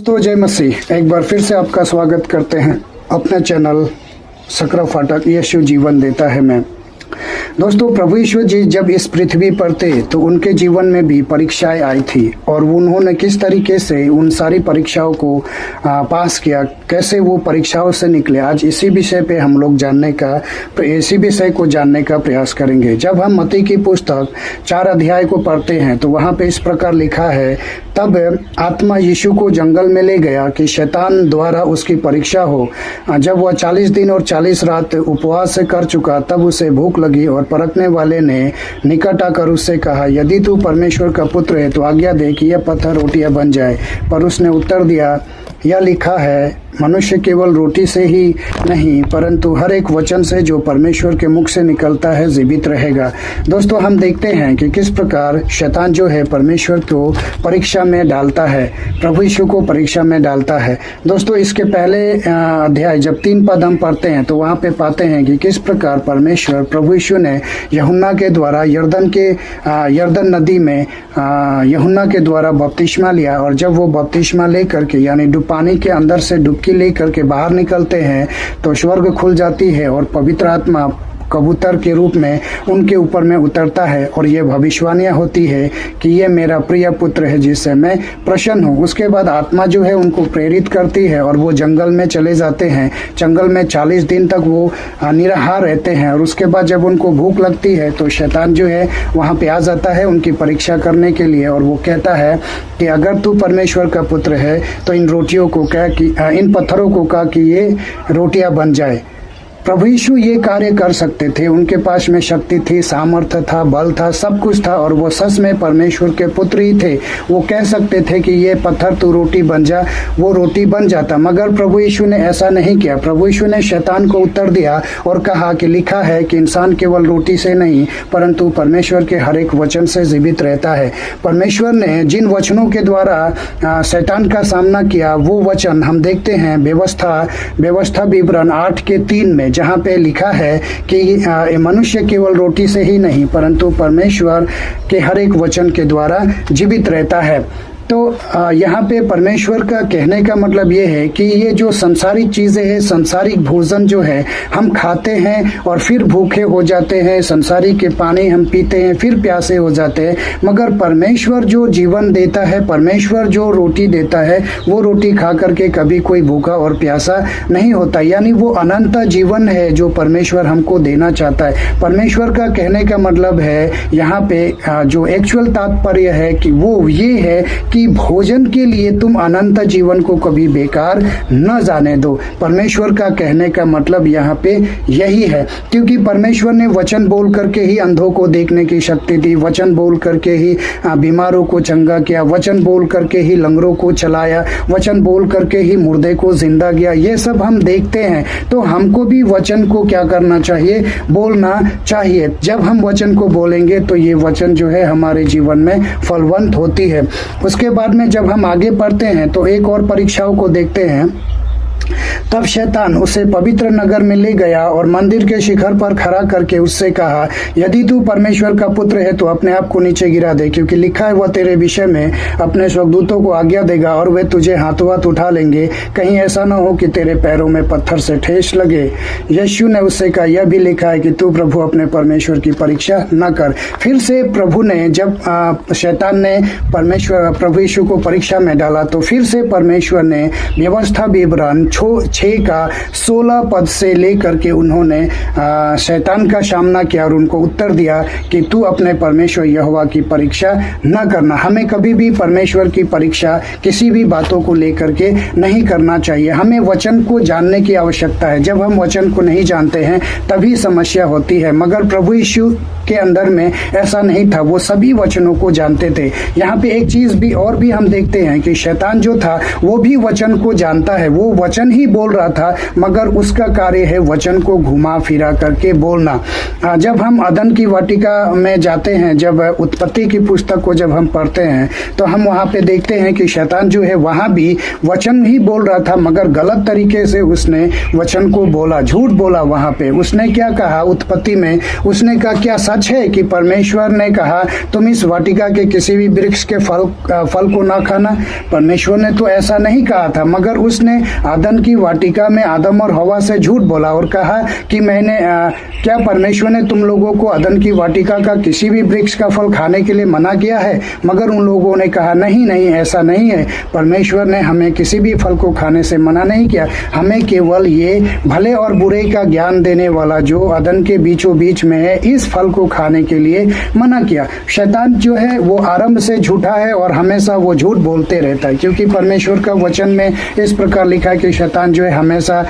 तो जय मसीह, एक बार फिर से आपका स्वागत करते हैं अपने चैनल सकरा फाटक यीशु जीवन देता है मैं। दोस्तों, प्रभु यीशु जी जब इस पृथ्वी पर थे तो उनके जीवन में भी परीक्षाएं आई थी और उन्होंने किस तरीके से उन सारी परीक्षाओं को पास किया, कैसे वो परीक्षाओं से निकले, आज इसी विषय पे हम लोग इसी विषय को जानने का प्रयास करेंगे। जब हम मत्ती की पुस्तक 4 अध्याय को पढ़ते हैं तो वहाँ पे इस प्रकार लिखा है, तब आत्मा यीशु को जंगल में ले गया कि शैतान द्वारा उसकी परीक्षा हो। जब वह 40 दिन और 40 रात उपवास से कर चुका तब उसे भूख लगी और परखने वाले ने निकट आकर उससे कहा, यदि तू परमेश्वर का पुत्र है तो आज्ञा दे कि यह पत्थर रोटियां बन जाए। पर उसने उत्तर दिया, यह लिखा है, मनुष्य केवल रोटी से ही नहीं परंतु हर एक वचन से जो परमेश्वर के मुख से निकलता है जीवित रहेगा। दोस्तों, हम देखते हैं कि किस प्रकार शैतान जो है परमेश्वर को परीक्षा में डालता है, प्रभु यीशु को परीक्षा में डालता है। दोस्तों, इसके पहले अध्याय जब 3 पद हम पढ़ते हैं तो वहाँ पे पाते हैं कि किस प्रकार परमेश्वर प्रभु यीशु ने यूहन्ना के द्वारा यरदन नदी में यूहन्ना के द्वारा बपतिस्मा लिया, और जब वो बपतिस्मा लेकर के यानी पानी के अंदर से डुबकी लेकर के बाहर निकलते हैं तो स्वर्ग खुल जाती है और पवित्र आत्मा कबूतर के रूप में उनके ऊपर में उतरता है और ये भविष्यवाणियां होती है कि ये मेरा प्रिय पुत्र है जिससे मैं प्रसन्न हूँ। उसके बाद आत्मा जो है उनको प्रेरित करती है और वो जंगल में चले जाते हैं। जंगल में 40 दिन तक वो निराहार रहते हैं और उसके बाद जब उनको भूख लगती है तो शैतान जो है वहाँ पे आ जाता है उनकी परीक्षा करने के लिए, और वो कहता है कि अगर तू परमेश्वर का पुत्र है तो इन पत्थरों को कह कि ये रोटियां बन जाए। प्रभु यीशु ये कार्य कर सकते थे, उनके पास में शक्ति थी, सामर्थ्य था, बल था, सब कुछ था, और वो सच में परमेश्वर के पुत्र ही थे। वो कह सकते थे कि ये पत्थर तू रोटी बन जा, वो रोटी बन जाता। मगर प्रभु यीशु ने ऐसा नहीं किया। प्रभु यीशु ने शैतान को उत्तर दिया और कहा कि लिखा है कि इंसान केवल रोटी से नहीं परंतु परमेश्वर के हर एक वचन से जीवित रहता है। परमेश्वर ने जिन वचनों के द्वारा शैतान का सामना किया वो वचन हम देखते हैं व्यवस्था विवरण 8:3 में, जहाँ पे लिखा है कि मनुष्य केवल रोटी से ही नहीं परंतु परमेश्वर के हर एक वचन के द्वारा जीवित रहता है। तो यहाँ पे परमेश्वर का कहने का मतलब ये है कि ये जो संसारिक चीज़ें हैं, संसारिक भोजन जो है हम खाते हैं और फिर भूखे हो जाते हैं, संसारिक के पानी हम पीते हैं फिर प्यासे हो जाते हैं, मगर परमेश्वर जो जीवन देता है, परमेश्वर जो रोटी देता है, वो रोटी खा करके कभी कोई भूखा और प्यासा नहीं होता। यानी वो अनंत जीवन है जो परमेश्वर हमको देना चाहता है। परमेश्वर का कहने का मतलब है यहाँ पे जो एक्चुअल तात्पर्य है कि वो ये है कि भोजन के लिए तुम अनंत जीवन को कभी बेकार न जाने दो। परमेश्वर का कहने का मतलब यहाँ पे यही है, क्योंकि परमेश्वर ने वचन बोल करके ही अंधों को देखने की शक्ति दी, वचन बोल करके ही बीमारों को चंगा किया, वचन बोल करके ही लंगड़ों को चलाया, वचन बोल करके ही मुर्दे को जिंदा किया। ये सब हम देखते हैं, तो हमको भी वचन को क्या करना चाहिए, बोलना चाहिए। जब हम वचन को बोलेंगे तो ये वचन जो है हमारे जीवन में फलवंत होती है। उसके बाद में जब हम आगे बढ़ते हैं तो एक और परीक्षाओं को देखते हैं। तब शैतान उसे पवित्र नगर में ले गया और मंदिर के शिखर पर खड़ा करके उससे कहा, यदि तू परमेश्वर का पुत्र है तो अपने आप को नीचे गिरा दे, क्योंकि लिखा है वह तेरे विषय में अपने स्वर्गदूतों को आज्ञा देगा और वे तुझे हाथों हाथ उठा लेंगे, कहीं ऐसा न हो कि तेरे पैरों में पत्थर से ठेस लगे। यीशु ने उससे कहा, यह भी लिखा है कि तू प्रभु अपने परमेश्वर की परीक्षा न कर। फिर से प्रभु ने जब शैतान ने प्रभु यीशु को परीक्षा में डाला तो फिर से परमेश्वर ने व्यवस्था विवरण 6:16 पद से लेकर के उन्होंने शैतान का सामना किया और उनको उत्तर दिया कि तू अपने परमेश्वर यहोवा की परीक्षा न करना। हमें कभी भी परमेश्वर की परीक्षा किसी भी बातों को लेकर के नहीं करना चाहिए। हमें वचन को जानने की आवश्यकता है। जब हम वचन को नहीं जानते हैं तभी समस्या होती है, मगर प्रभु यीशु के अंदर में ऐसा नहीं था, वो सभी वचनों को जानते थे। यहाँ पे एक चीज भी और भी हम देखते हैं कि शैतान जो था वो भी वचन को जानता है। वो वचन वचन ही बोल रहा था, मगर उसका कार्य है वचन को घुमा फिरा करके बोलना। जब हम अदन की वाटिका में जाते हैं, जब उत्पत्ति की पुस्तक को जब हम पढ़ते हैं, तो हम वहाँ पे देखते हैं कि शैतान जो है वहाँ भी वचन ही बोल रहा था, मगर गलत तरीके से उसने वचन को बोला, झूठ बोला। वहाँ पे उसने क्या कहा उत्पत्ति में, उसने कहा क्या सच है कि परमेश्वर ने कहा तुम इस वाटिका के किसी भी वृक्ष के फल को ना खाना? परमेश्वर ने तो ऐसा नहीं कहा था, मगर उसने अदन की वाटिका में आदम और हवा से झूठ बोला और कहा कि मैंने क्या परमेश्वर ने तुम लोगों को अदन की वाटिका का किसी भी वृक्ष का फल खाने के लिए मना किया है? मगर उन लोगों ने कहा नहीं नहीं, ऐसा नहीं है, परमेश्वर ने हमें किसी भी फल को खाने से मना नहीं किया, हमें केवल ये भले और बुरे का ज्ञान देने वाला जो अदन के बीचों बीच में है, इस फल को खाने के लिए मना किया। शैतान जो है वो आरंभ से झूठा है और हमेशा वो झूठ बोलते रहता है, क्योंकि परमेश्वर का वचन में इस प्रकार लिखा है कि शैतान जो है हमेशा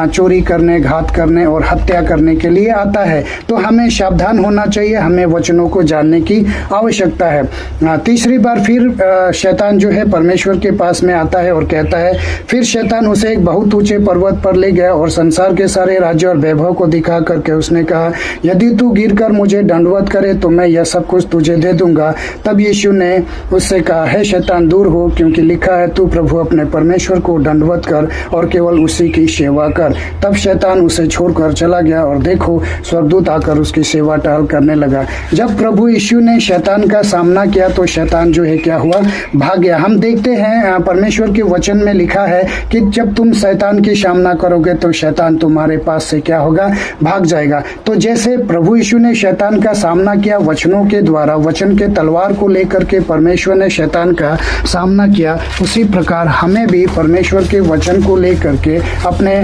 चोरी करने, घात करने और हत्या करने के लिए आता है। तो हमें सावधान होना चाहिए, हमें वचनों को जानने की आवश्यकता है। तीसरी बार फिर शैतान जो है परमेश्वर के पास में आता है और कहता है, फिर शैतान उसे एक बहुत ऊंचे पर्वत पर ले गया और संसार के सारे राज्य और वैभव को दिखा करके उसने कहा, यदि तू गिरकर मुझे दंडवत करे तो मैं यह सब कुछ तुझे दे दूंगा। तब यीशु ने उससे कहा, हे शैतान दूर हो, क्योंकि लिखा है तू प्रभु अपने परमेश्वर को दंडवत कर और केवल उसी की सेवा कर। तब शैतान उसे छोड़कर चला गया और देखो स्वर्गदूत आकर उसकी सेवा टहल करने लगा। जब प्रभु यीशु ने शैतान का सामना किया तो शैतान जो है क्या हुआ, भाग गया। हम देखते हैं परमेश्वर के वचन में लिखा है कि जब तुम शैतान की सामना करोगे तो शैतान तुम्हारे पास से क्या होगा, भाग जाएगा। तो जैसे प्रभु यीशु ने शैतान का सामना किया वचनों के द्वारा, वचन के तलवार को लेकर के परमेश्वर ने शैतान का सामना किया, उसी प्रकार हमें भी परमेश्वर के वचन को लेकर के अपने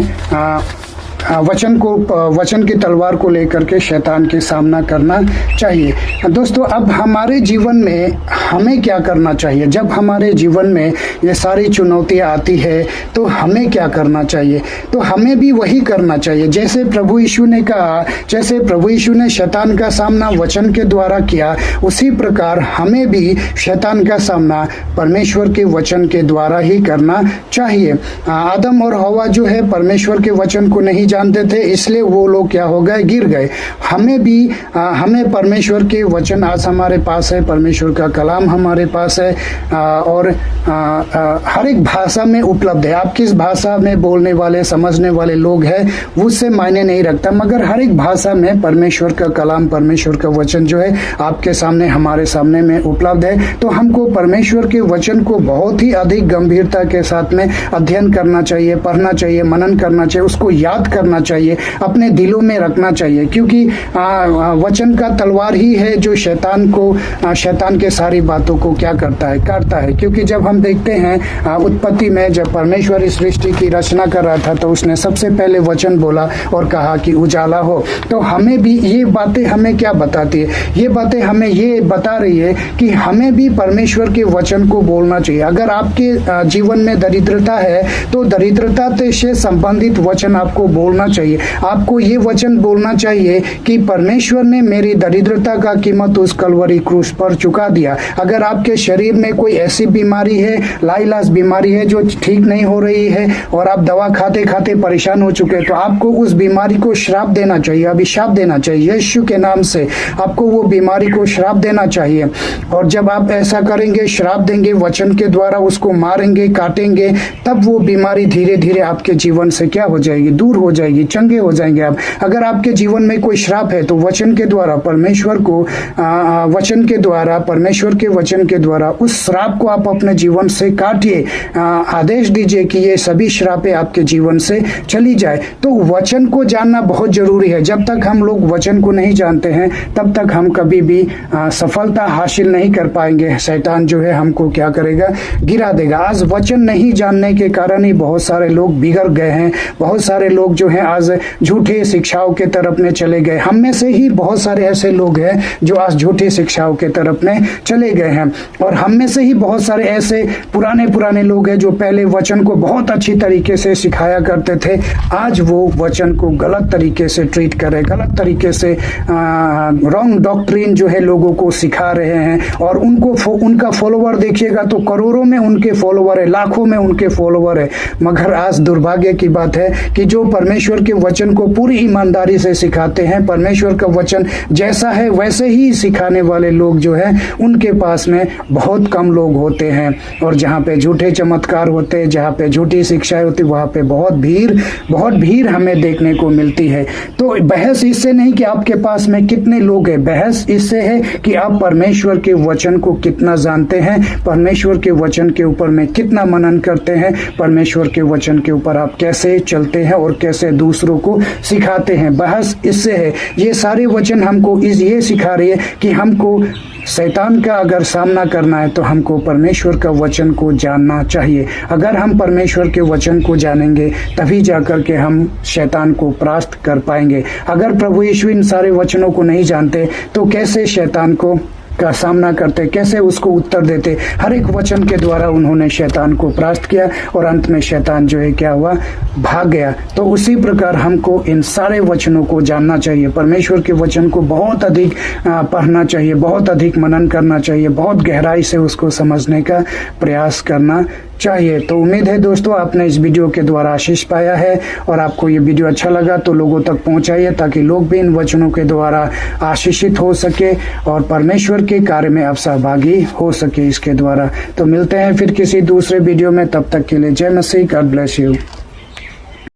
वचन की तलवार को लेकर के शैतान के सामना करना चाहिए। दोस्तों, अब हमारे जीवन में हमें क्या करना चाहिए? जब हमारे जीवन में ये सारी चुनौतियां आती है तो हमें क्या करना चाहिए? तो हमें भी वही करना चाहिए जैसे प्रभु यीशु ने कहा, जैसे प्रभु यीशु ने शैतान का सामना वचन के द्वारा किया, उसी प्रकार हमें भी शैतान का सामना परमेश्वर के वचन के द्वारा ही करना चाहिए। आदम और हवा जो है परमेश्वर के वचन को नहीं जानते थे, इसलिए वो लोग क्या हो गए, गिर गए। हमें भी हमें परमेश्वर के वचन आज हमारे पास है, परमेश्वर का कलाम हमारे पास है और हर एक भाषा में उपलब्ध है। आप किस भाषा में बोलने वाले, समझने वाले लोग हैं उससे मायने नहीं रखता, मगर हर एक भाषा में परमेश्वर का कलाम, परमेश्वर का वचन जो है आपके सामने, हमारे सामने में उपलब्ध है। तो हमको परमेश्वर के वचन को बहुत ही अधिक गंभीरता के साथ में अध्ययन करना चाहिए, पढ़ना चाहिए, मनन करना चाहिए, उसको याद करना चाहिए, अपने दिलों में रखना चाहिए, क्योंकि वचन का तलवार ही है जो शैतान के सारी बातों को क्या करता है, काटता है। क्योंकि जब हम देखते हैं उत्पत्ति में जब परमेश्वर इस सृष्टि की रचना कर रहा था तो उसने सबसे पहले वचन बोला और कहा कि उजाला हो। तो हमें भी ये बातें हमें क्या बताती है? ये बातें हमें ये बता रही है कि हमें भी परमेश्वर के वचन को बोलना चाहिए। अगर आपके जीवन में दरिद्रता है तो दरिद्रता से संबंधित वचन आपको बोलना चाहिए। आपको ये वचन बोलना चाहिए कि परमेश्वर ने मेरी दरिद्रता का कीमत उस कलवरी क्रूस पर चुका दिया। अगर आपके शरीर में कोई ऐसी बीमारी है, लाइलाज बीमारी है जो ठीक नहीं हो रही है और आप दवा खाते खाते परेशान हो चुके हैं, तो आपको उस बीमारी को श्राप देना चाहिए, अभिशाप देना चाहिए। यीशु के नाम से आपको वो बीमारी को श्राप देना चाहिए। और जब आप ऐसा करेंगे, श्राप देंगे, वचन के द्वारा उसको मारेंगे, काटेंगे, तब वो बीमारी धीरे धीरे आपके जीवन से क्या हो जाएगी, दूर हो जाएगी, चंगे हो जाएंगे आप। अगर आपके जीवन में कोई श्राप है तो वचन के द्वारा परमेश्वर के वचन के द्वारा उस श्राप को आप अपने जीवन से काटिए। आदेश दीजिए कि ये सभी श्रापें आपके जीवन से चली जाए। तो वचन को जानना बहुत जरूरी है। जब तक हम लोग वचन को नहीं जानते हैं तब तक हम कभी भी सफलता हासिल नहीं कर पाएंगे। शैतान जो है हमको क्या करेगा, गिरा देगा। आज वचन नहीं जानने के कारण ही बहुत सारे लोग बिगड़ गए हैं, बहुत सारे लोग जो है आज झूठी शिक्षाओं के तरफ में चले गए। हम में से ही बहुत सारे ऐसे लोग हैं जो आज झूठी शिक्षाओं के तरफ में चले गए हैं, और हम में से ही बहुत सारे ऐसे पुराने लोग हैं जो पहले वचन को बहुत अच्छी तरीके से सिखाया करते थे, आज वो वचन को गलत तरीके से ट्रीट कर रहे, गलत तरीके से रॉन्ग डॉक्ट्रिन जो है लोगों को सिखा रहे हैं। और उनका फॉलोवर देखिएगा तो करोड़ों में उनके फॉलोवर है, लाखों में उनके फॉलोवर है। मगर आज दुर्भाग्य की बात है कि जो परमेश्वर के वचन को पूरी ईमानदारी से सिखाते हैं, परमेश्वर का वचन जैसा है वैसे ही सिखाने वाले लोग जो है उनके पास में बहुत कम लोग होते हैं। और जहाँ पे झूठे चमत्कार होते हैं, जहाँ पे झूठी शिक्षाएं होती, वहाँ पे बहुत भीड़ हमें देखने को मिलती है। तो बहस इससे नहीं कि आपके पास में कितने लोग हैं, बहस इससे है कि आप परमेश्वर के वचन को कितना जानते हैं, परमेश्वर के वचन के ऊपर में कितना मनन करते हैं, परमेश्वर के वचन के ऊपर आप कैसे चलते हैं और कैसे दूसरों को सिखाते हैं। बहस इससे है। ये सारे वचन हमको ये सिखा रही है कि हमको शैतान का अगर सामना करना है तो हमको परमेश्वर का वचन को जानना चाहिए। अगर हम परमेश्वर के वचन को जानेंगे तभी जाकर के हम शैतान को परास्त कर पाएंगे। अगर प्रभु यीशु इन सारे वचनों को नहीं जानते तो कैसे शैतान का सामना करते, कैसे उसको उत्तर देते। हर एक वचन के द्वारा उन्होंने शैतान को परास्त किया और अंत में शैतान जो है क्या हुआ, भाग गया। तो उसी प्रकार हमको इन सारे वचनों को जानना चाहिए, परमेश्वर के वचन को बहुत अधिक पढ़ना चाहिए, बहुत अधिक मनन करना चाहिए, बहुत गहराई से उसको समझने का प्रयास करना चाहिए। तो उम्मीद है दोस्तों आपने इस वीडियो के द्वारा आशीष पाया है, और आपको ये वीडियो अच्छा लगा तो लोगों तक पहुंचाइए ताकि लोग भी इन वचनों के द्वारा आशीषित हो सके और परमेश्वर के कार्य में आप सहभागी हो सके इसके द्वारा। तो मिलते हैं फिर किसी दूसरे वीडियो में, तब तक के लिए जय मसीह, गॉड ब्लेस यू।